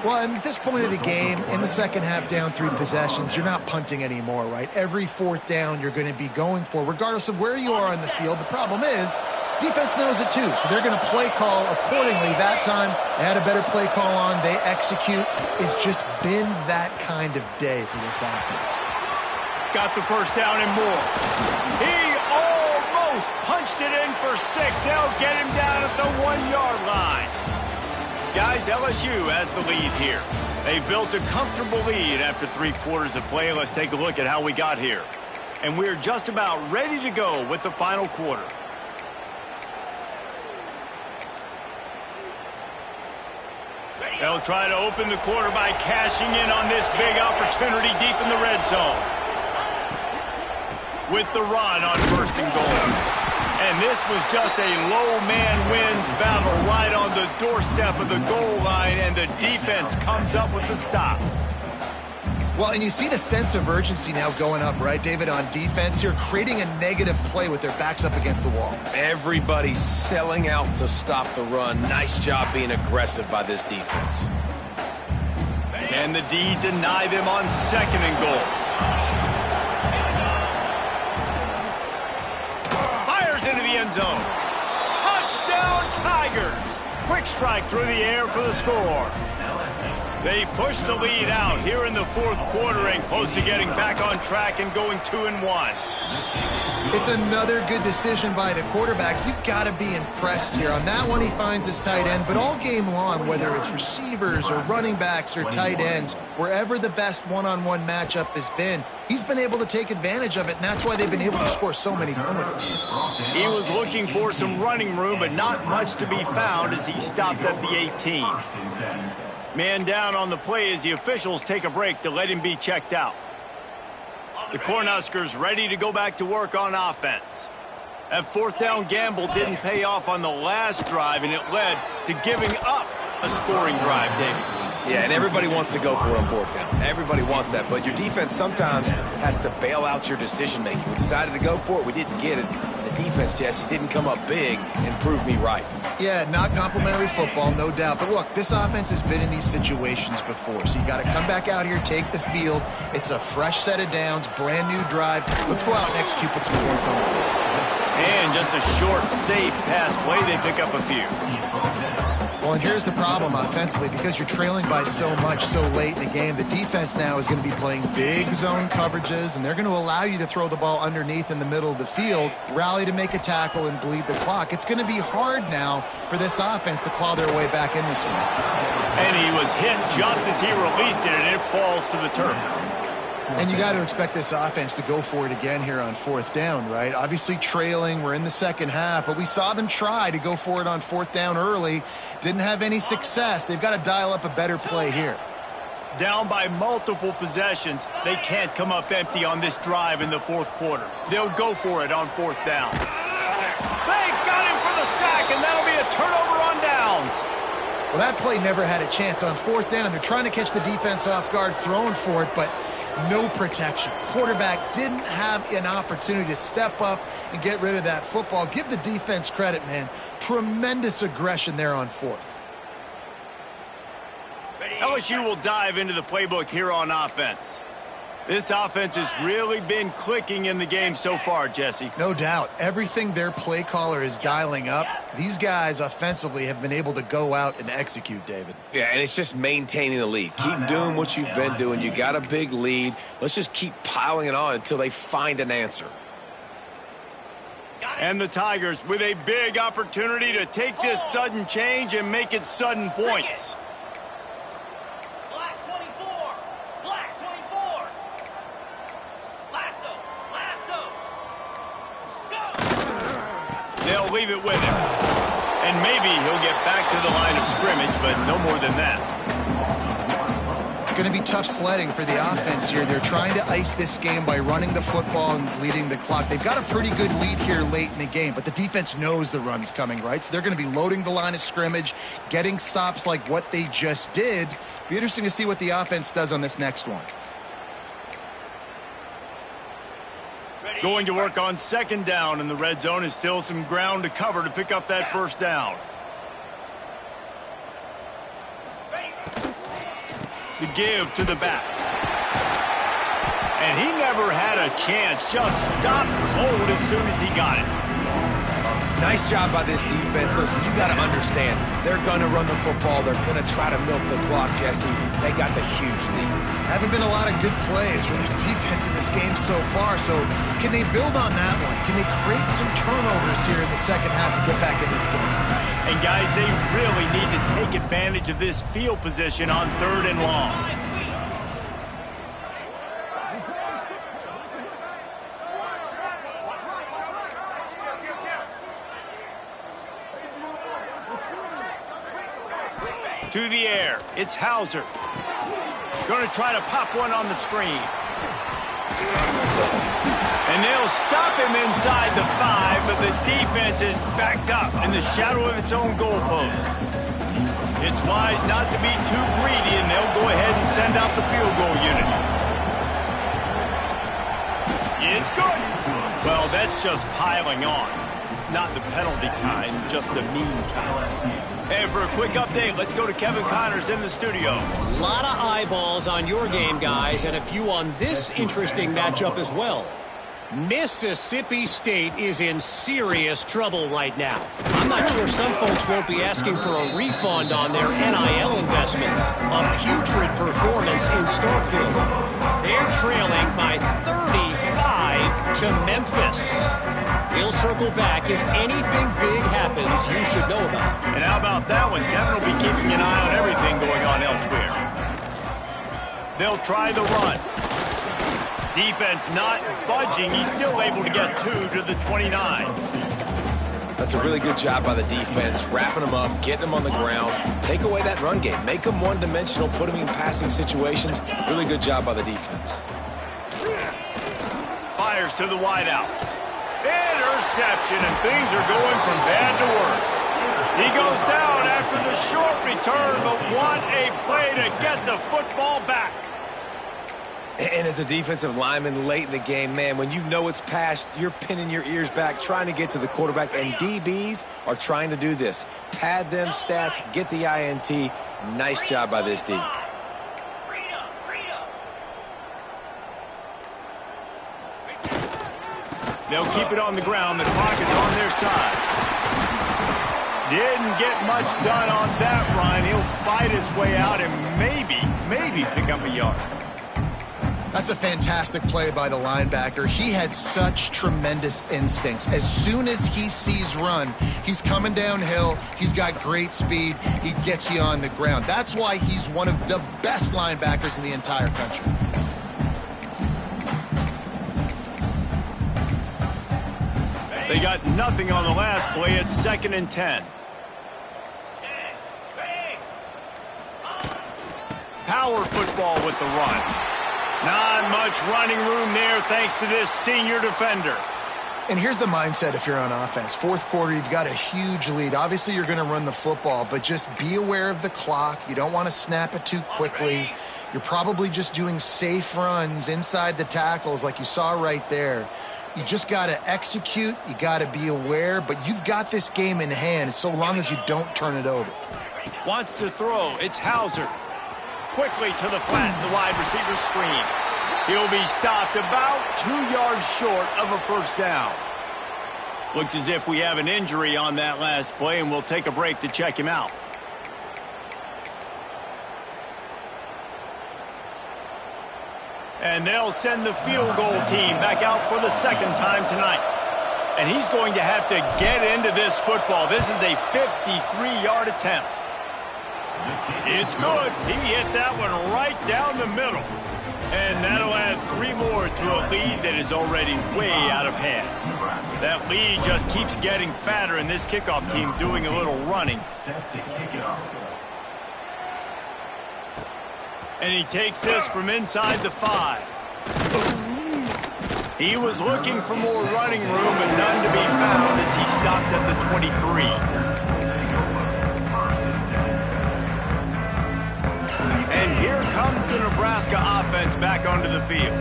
Speaker 3: Well, at this point of the game, in the second half, down 3 possessions, you're not punting anymore, right? Every 4th down you're going to be going for, regardless of where you are on the field. The problem is, defense knows it too, so they're going to play call accordingly. That time, they had a better play call on. They execute. It's just been that kind of day for this offense.
Speaker 1: Got the first down and more. He almost punched it in for 6. They'll get him down at the 1-yard line. Guys, LSU has the lead here. They built a comfortable lead after 3 quarters of play. Let's take a look at how we got here. And we're just about ready to go with the final quarter. They'll try to open the quarter by cashing in on this big opportunity deep in the red zone. With the run on 1st and goal. And this was just a low man wins battle right on the doorstep of the goal line, and the defense comes up with the stop.
Speaker 3: Well, and you see the sense of urgency now going up, right, David, on defense here, creating a negative play with their backs up against the wall.
Speaker 2: Everybody's selling out to stop the run. Nice job being aggressive by this defense.
Speaker 1: Can the D deny them on 2nd and goal? Fires into the end zone. Touchdown, Tigers! Quick strike through the air for the score. They push the lead out here in the 4th quarter and close to getting back on track and going 2-1.
Speaker 3: It's another good decision by the quarterback. You've got to be impressed here. On that one, he finds his tight end, but all game long, whether it's receivers or running backs or tight ends, wherever the best one-on-one matchup has been, he's been able to take advantage of it, and that's why they've been able to score so many points.
Speaker 1: He was looking for some running room, but not much to be found as he stopped at the 18. Man down on the play as the officials take a break to let him be checked out. The Cornhuskers ready to go back to work on offense. That 4th down gamble didn't pay off on the last drive, and it led to giving up a scoring drive, David.
Speaker 2: Yeah, and everybody wants to go for it on 4th down. Everybody wants that, but your defense sometimes has to bail out your decision-making. We decided to go for it. We didn't get it. The defense, Jesse, didn't come up big and prove me right.
Speaker 3: Yeah, not complimentary football, no doubt. But look, this offense has been in these situations before, so you got to come back out here, take the field. It's a fresh set of downs, brand new drive. Let's go out and execute, put some points on the board.
Speaker 1: And just a short, safe pass play, they pick up a few.
Speaker 3: Well, and here's the problem offensively. Because you're trailing by so much so late in the game, the defense now is going to be playing big zone coverages, and they're going to allow you to throw the ball underneath in the middle of the field, rally to make a tackle, and bleed the clock. It's going to be hard now for this offense to claw their way back in this one.
Speaker 1: And he was hit just as he released it, and it falls to the turf.
Speaker 3: And you got to expect this offense to go for it again here on 4th down, right? Obviously trailing, we're in the 2nd half, but we saw them try to go for it on 4th down early. Didn't have any success. They've got to dial up a better play here.
Speaker 1: Down by multiple possessions, they can't come up empty on this drive in the 4th quarter. They'll go for it on 4th down. They got him for the sack, and that'll be a turnover on downs.
Speaker 3: Well, that play never had a chance on 4th down. They're trying to catch the defense off guard, throwing for it, but no protection. Quarterback didn't have an opportunity to step up and get rid of that football. Give the defense credit, man. Tremendous aggression there on 4th.
Speaker 1: LSU will dive into the playbook here on offense. This offense has really been clicking in the game so far, Jesse.
Speaker 3: No doubt. Everything their play caller is dialing up, these guys offensively have been able to go out and execute, David.
Speaker 2: Yeah, and it's just maintaining the lead. Keep doing what you've been doing. You got a big lead. Let's just keep piling it on until they find an answer.
Speaker 1: And the Tigers with a big opportunity to take this sudden change and make it sudden points. They'll leave it with him. And maybe he'll get back to the line of scrimmage, but no more than that.
Speaker 3: It's going to be tough sledding for the offense here. They're trying to ice this game by running the football and leading the clock. They've got a pretty good lead here late in the game, but the defense knows the run's coming, right? So they're going to be loading the line of scrimmage, getting stops like what they just did. Be interesting to see what the offense does on this next one.
Speaker 1: Going to work on 2nd down in the red zone is still some ground to cover to pick up that 1st down. The give to the back. And he never had a chance, just stopped cold as soon as he got it.
Speaker 2: Nice job by this defense. Listen, you got to understand, they're going to run the football. They're going to try to milk the clock, Jesse. They got the huge lead.
Speaker 3: Haven't been a lot of good plays for this defense in this game so far, so can they build on that one? Can they create some turnovers here in the 2nd half to get back in this game?
Speaker 1: And guys, they really need to take advantage of this field position on 3rd and long. To the air. It's Hauser. Going to try to pop one on the screen. And they'll stop him inside the 5, but the defense is backed up in the shadow of its own goalpost. It's wise not to be too greedy, and they'll go ahead and send out the field goal unit. It's good. Well, that's just piling on. Not the penalty kind, just the mean kind. And for a quick update, let's go to Kevin Connors in the studio.
Speaker 5: A lot of eyeballs on your game, guys, and a few on this interesting matchup as well. Mississippi State is in serious trouble right now. I'm not sure some folks won't be asking for a refund on their NIL investment. A putrid performance in Starkville. They're trailing by 35 to Memphis. We'll circle back. If anything big happens, you should know about it.
Speaker 1: And how about that one? Kevin will be keeping an eye on everything going on elsewhere. They'll try the run. Defense not budging. He's still able to get 2 to the 29.
Speaker 2: That's a really good job by the defense, wrapping them up, getting them on the ground. Take away that run game. Make them one-dimensional, put them in passing situations. Really good job by the defense.
Speaker 1: Fires to the wideout. Interception, and things are going from bad to worse. He goes down after the short return, but what a play to get the football back.
Speaker 2: And as a defensive lineman late in the game, man, when you know it's past, you're pinning your ears back, trying to get to the quarterback, and DBs are trying to do this. Pad them stats, get the INT. Nice job by this D.
Speaker 1: They'll keep it on the ground. The clock is on their side. Didn't get much done on that run. He'll fight his way out and maybe pick up a yard.
Speaker 3: That's a fantastic play by the linebacker. He has such tremendous instincts. As soon as he sees run, he's coming downhill. He's got great speed. He gets you on the ground. That's why he's one of the best linebackers in the entire country.
Speaker 1: They got nothing on the last play. It's 2nd and 10. Power football with the run. Not much running room there thanks to this senior defender.
Speaker 3: And here's the mindset if you're on offense. Fourth quarter, you've got a huge lead. Obviously, you're going to run the football, but just be aware of the clock. You don't want to snap it too quickly. You're probably just doing safe runs inside the tackles like you saw right there. You just got to execute. You got to be aware, but you've got this game in hand so long as you don't turn it over.
Speaker 1: Wants to throw. It's Hauser. Quickly to the flat, the wide receiver screen. He'll be stopped about 2 yards short of a first down. Looks as if we have an injury on that last play, and we'll take a break to check him out. And they'll send the field goal team back out for the 2nd time tonight. And he's going to have to get into this football. This is a 53-yard attempt. It's good. He hit that one right down the middle. And that'll add 3 more to a lead that is already way out of hand. That lead just keeps getting fatter, and this kickoff team doing a little running. And he takes this from inside the 5. He was looking for more running room, but none to be found as he stopped at the 23. And here comes the Nebraska offense back onto the field.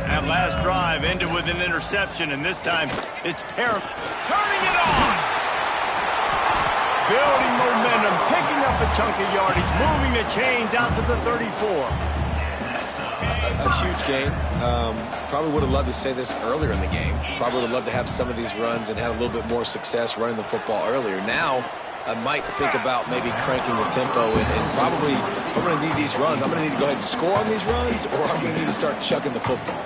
Speaker 1: That last drive ended with an interception, and this time it's Parham turning it on. Building momentum, picking up a chunk of yardage, moving the chains out to the 34.
Speaker 2: A huge game. Probably would have loved to say this earlier in the game. Probably would have loved to have some of these runs and had a little bit more success running the football earlier. Now, I might think about maybe cranking the tempo and probably, if I'm going to need these runs, I'm going to need to go ahead and score on these runs, or I'm going to need to start chucking the football.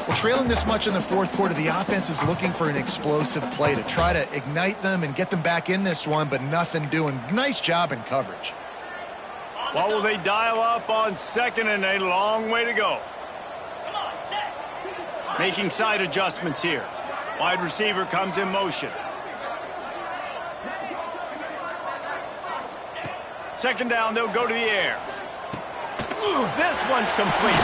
Speaker 3: Well, trailing this much in the fourth quarter, the offense is looking for an explosive play to try to ignite them and get them back in this one, but nothing doing. Nice job in coverage.
Speaker 1: What will they dial up on 2nd and a long way to go? Making side adjustments here. Wide receiver comes in motion. Second down, they'll go to the air. This one's complete.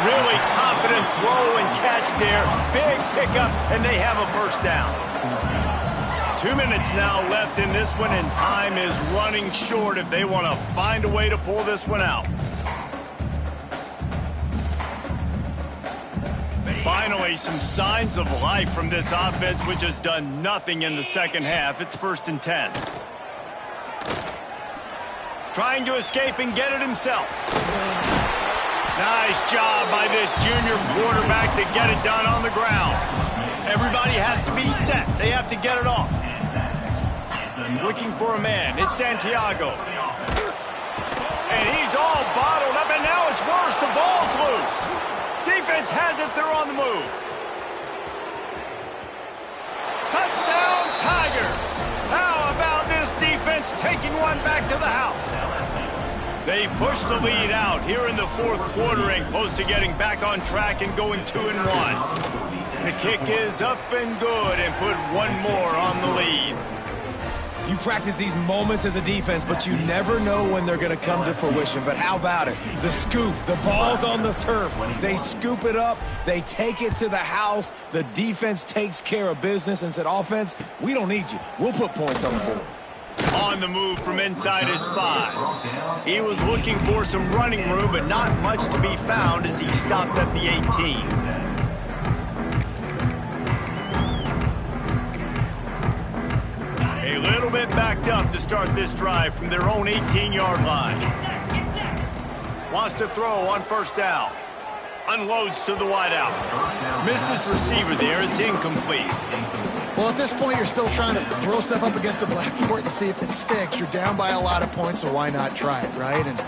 Speaker 1: Really confident throw and catch there. Big pickup, and they have a first down. 2 minutes now left in this one, and time is running short if they want to find a way to pull this one out. Finally, some signs of life from this offense, which has done nothing in the second half. It's 1st and 10. Trying to escape and get it himself. Nice job by this junior quarterback to get it done on the ground. Everybody has to be set. They have to get it off. Looking for a man. It's Santiago. And he's all bottled up, and now it's worse. The ball's loose. Defense has it. They're on the move. Touchdown, Tigers. How about this defense taking one back to the house? They push the lead out here in the 4th quarter and close to getting back on track and going 2-1. The kick is up and good and put one more on the lead.
Speaker 2: You practice these moments as a defense, but you never know when they're going to come to fruition. But how about it? The scoop, the ball's on the turf. They scoop it up. They take it to the house. The defense takes care of business and said, offense, we don't need you. We'll put points on the board.
Speaker 1: On the move from inside his 5. He was looking for some running room, but not much to be found as he stopped at the 18. A little bit backed up to start this drive from their own 18-yard line. Wants to throw on 1st down. Unloads to the wideout. Missed his receiver there. It's incomplete.
Speaker 3: Well, at this point, you're still trying to throw stuff up against the blackboard to see if it sticks. You're down by a lot of points, so why not try it, right? And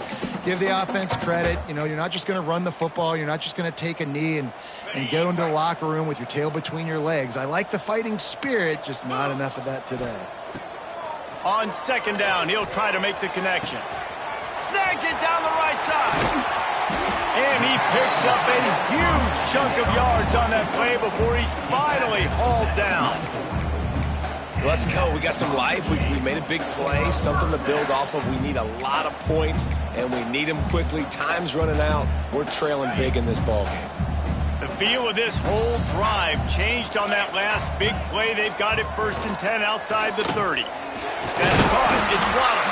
Speaker 3: give the offense credit. You know, you're not just going to run the football. You're not just going to take a knee and get into the locker room with your tail between your legs. I like the fighting spirit, just not enough of that today.
Speaker 1: On 2nd down, he'll try to make the connection. Snags it down the right side. And he picks up a huge chunk of yards on that play before he's finally hauled down.
Speaker 2: Let's go. We got some life. We made a big play, something to build off of. We need a lot of points, and we need them quickly. Time's running out. We're trailing big in this ballgame.
Speaker 1: The feel of this whole drive changed on that last big play. They've got it 1st and 10 outside the 30. That's caught. It's Waddle.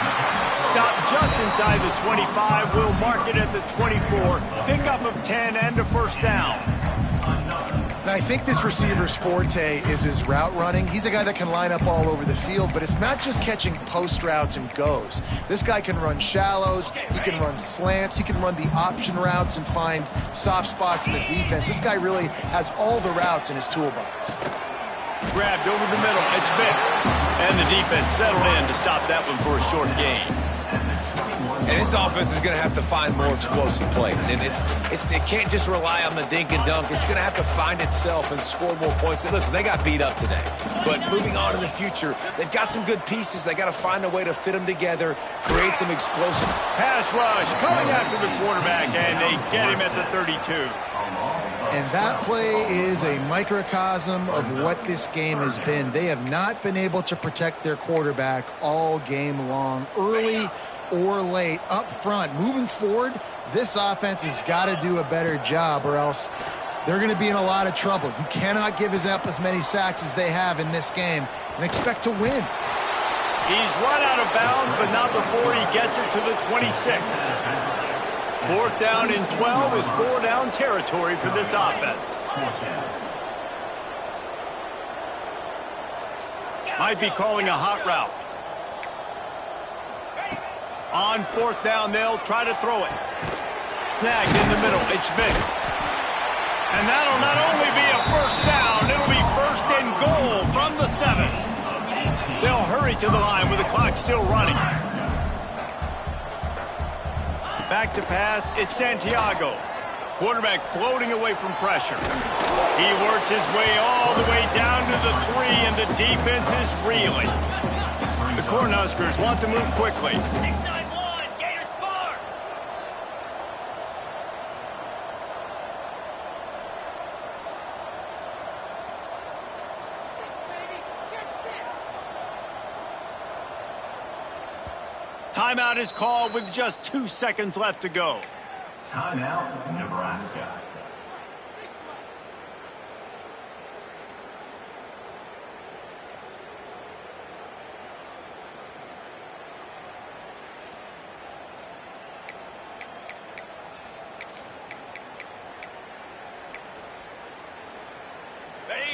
Speaker 1: Stop just inside the 25. We'll mark it at the 24. Pickup of 10 and a 1st down.
Speaker 3: And I think this receiver's forte is his route running. He's a guy that can line up all over the field, but it's not just catching post routes and goes. This guy can run shallows. He can run slants. He can run the option routes and find soft spots in the defense. This guy really has all the routes in his toolbox.
Speaker 1: Grabbed over the middle. It's fit. And the defense settled in to stop that one for a short gain.
Speaker 2: And this offense is going to have to find more explosive plays. And it can't just rely on the dink and dunk. It's going to have to find itself and score more points. And listen, they got beat up today. But moving on in the future, they've got some good pieces. They got to find a way to fit them together, create some explosive.
Speaker 1: Pass rush coming after the quarterback, and they get him at the 32.
Speaker 3: And that play is a microcosm of what this game has been. They have not been able to protect their quarterback all game long, early or late, up front. Moving forward, this offense has got to do a better job, or else they're going to be in a lot of trouble. You cannot give up as many sacks as they have in this game and expect to win.
Speaker 1: He's run out of bounds, but not before he gets it to the 26. 4th down and 12 is 4-down territory for this offense. Might be calling a hot route. On 4th down, they'll try to throw it. Snagged in the middle. It's Vic. And that'll not only be a 1st down, it'll be 1st and goal from the 7. They'll hurry to the line with the clock still running. Back to pass, it's Santiago. Quarterback floating away from pressure. He works his way all the way down to the 3, and the defense is reeling. The Cornhuskers want to move quickly. 6-9-1, Gators score! Timeout is called with just 2 seconds left to go.
Speaker 4: Timeout, Nebraska.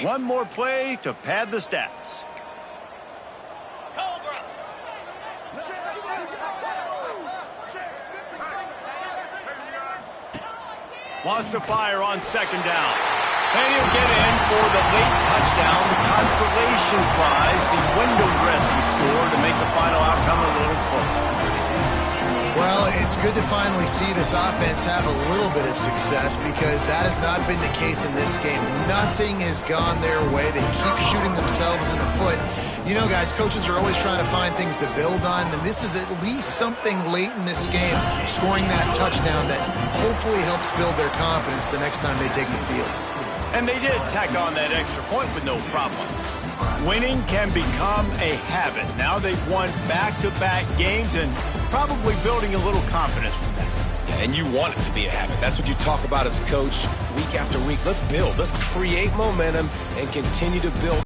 Speaker 1: One more play to pad the stats. Wants to fire on second down. And he'll get in for the late touchdown, the consolation prize, the window dressing score to make the final outcome a little closer.
Speaker 3: Well, it's good to finally see this offense have a little bit of success because that has not been the case in this game. Nothing has gone their way. They keep shooting themselves in the foot. You know, guys, coaches are always trying to find things to build on, and this is at least something late in this game, scoring that touchdown that hopefully helps build their confidence the next time they take the field.
Speaker 1: And they did tack on that extra point with no problem. Winning can become a habit. Now they've won back-to-back games and probably building a little confidence from that.
Speaker 2: Yeah, and you want it to be a habit. That's what you talk about as a coach week after week. Let's build. Let's create momentum and continue to build.